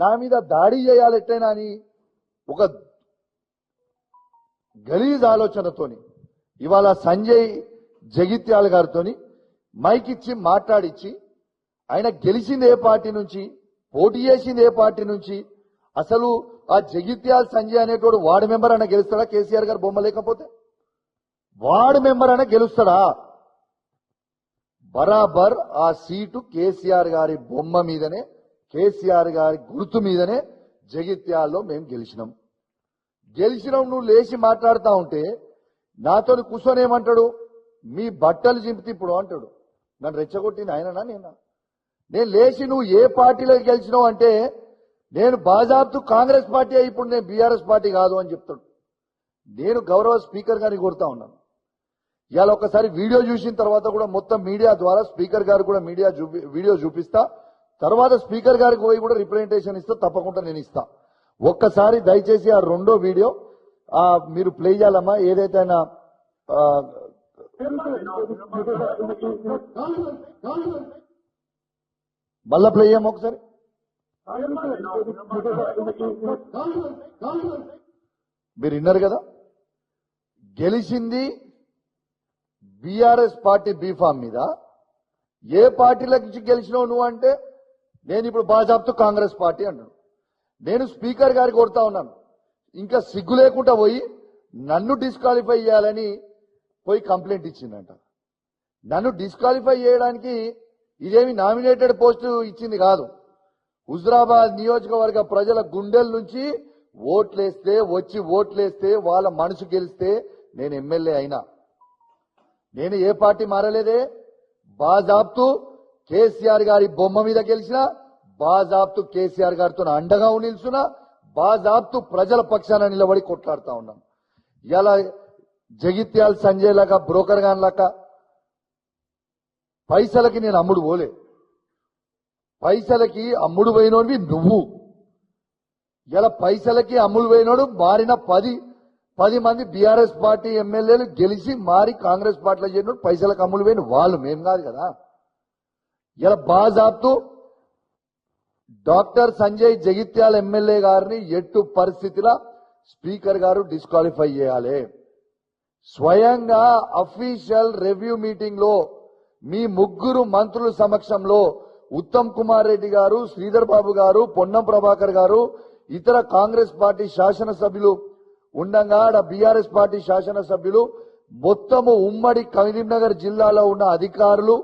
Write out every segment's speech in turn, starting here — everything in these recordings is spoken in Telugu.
నా మీద దాడి చేయాలి ఎట్టైనా అని ఒక గలీజ్ ఆలోచనతోని ఇవాళ సంజయ్ జగిత్యాల గారితోని మైక్ ఇచ్చి మాట్లాడిచ్చి ఆయన గెలిచింది ఏ పార్టీ నుంచి, పోటీ చేసింది ఏ పార్టీ నుంచి, అసలు ఆ జగిత్యాల సంజయ్ అనేటోడు వార్డు మెంబర్ అన్న గెలుస్తాడా? కేసీఆర్ గారు బొమ్మ లేకపోతే వార్డు మెంబర్ అన్న గెలుస్తాడా? బరాబర్ ఆ సీటు కేసీఆర్ గారి బొమ్మ మీదనే, కేసీఆర్ గారి గుర్తు మీదనే జగిత్యాల్లో మేము గెలిచినాం. నువ్వు లేచి మాట్లాడుతా ఉంటే నాతో కూర్చొని ఏమంటాడు, మీ బట్టలు చింపితే ఇప్పుడు అంటాడు. నన్ను రెచ్చగొట్టింది ఆయననా నేనా? నేను లేచి నువ్వు ఏ పార్టీలో గెలిచినావు అంటే నేను బాజాబ్తు కాంగ్రెస్ పార్టీ ఇప్పుడు నేను బీఆర్ఎస్ పార్టీ కాదు అని చెప్తాడు. నేను గౌరవ స్పీకర్ గారిని కోరుతా ఉన్నాను, ఇవాళ ఒకసారి వీడియో చూసిన తర్వాత కూడా మొత్తం మీడియా ద్వారా స్పీకర్ గారు కూడా వీడియో చూపిస్తా, తర్వాత స్పీకర్ గారికి పోయి కూడా రిప్రజెంటేషన్ ఇస్తా, తప్పకుండా నేను ఇస్తా. ఒక్కసారి దయచేసి ఆ రెండో వీడియో మీరు ప్లే చేయాలమ్మా. ఏదైతే ఆయన మళ్ళా ప్లే చేయమ్మా ఒకసారి. మీరు విన్నారు కదా, గెలిచింది బీఆర్ఎస్ పార్టీ బీఫామ్ మీద. ఏ పార్టీల నుంచి గెలిచినావు నువ్వు అంటే నేను ఇప్పుడు బాజాబ్తు కాంగ్రెస్ పార్టీ అంటాను. నేను స్పీకర్ గారికి కొడతా ఉన్నాను, ఇంకా సిగ్గు లేకుండా పోయి నన్ను డిస్క్వాలిఫై చేయాలని పోయి కంప్లైంట్ ఇచ్చిందంట. నన్ను డిస్క్వాలిఫై చేయడానికి ఇదేమి నామినేటెడ్ పోస్టు ఇచ్చింది కాదు. హుజురాబాద్ నియోజకవర్గ ప్రజల గుండెల నుంచి ఓట్లేస్తే వాళ్ళ మనసు గెలిస్తే నేను ఎమ్మెల్యే అయినా. నేను ఏ పార్టీ మారలేదే, బాజాబ్తు కేసీఆర్ గారి బొమ్మ మీద గెలిచిన, బాజాబ్తు కేసీఆర్ గారితో అండగా నిల్చున్నా, బాజాబ్తు ప్రజల పక్షాన నిలబడి కొట్లాడుతా ఉన్నాను. ఇలా జగిత్యాల సంజయ్ లాగా బ్రోకర్ గాన్ లాగా పైసలకి నేను అమ్ముడు పోలే. పైసలకి అమ్ముడు పోయినోడివి నువ్వు. ఇలా పైసలకి అమ్ముడు పోయినోడు మారిన 10 మంది బీఆర్ఎస్ పార్టీ ఎమ్మెల్యేలు గెలిచి మారి కాంగ్రెస్ పార్టీలో చేరినోడు పైసలకు అమ్ముడు పోయిన వాళ్ళు, మేం కాదు కదా. ఇలా బాజాబ్తు డాక్టర్ సంజయ్ జగిత్యాల ఎమ్మెల్యే గారిని ఎట్టు పరిస్థితిలో స్పీకర్ గారు డిస్క్వాలిఫై చేయాలి. స్వయంగా అఫీషియల్ రివ్యూ మీటింగ్ లో మీ ముగ్గురు మంత్రుల సమక్షంలో ఉత్తమ్ కుమార్ రెడ్డి గారు, శ్రీధర్ బాబు గారు, పొన్నం ప్రభాకర్ గారు, ఇతర కాంగ్రెస్ పార్టీ శాసనసభ్యులు ఉండగా బీఆర్ఎస్ పార్టీ శాసనసభ్యులు మొత్తము ఉమ్మడి కరీంనగర్ జిల్లాలో ఉన్న అధికారులు,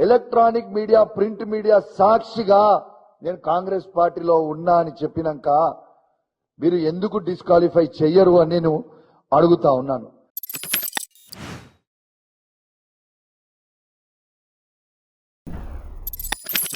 ఎలక్ట్రానిక్ మీడియా, ప్రింట్ మీడియా సాక్షిగా నేను కాంగ్రెస్ పార్టీలో ఉన్నా అని చెప్పినాక మీరు ఎందుకు డిస్క్వాలిఫై చెయ్యరు అని నేను అడుగుతా ఉన్నాను.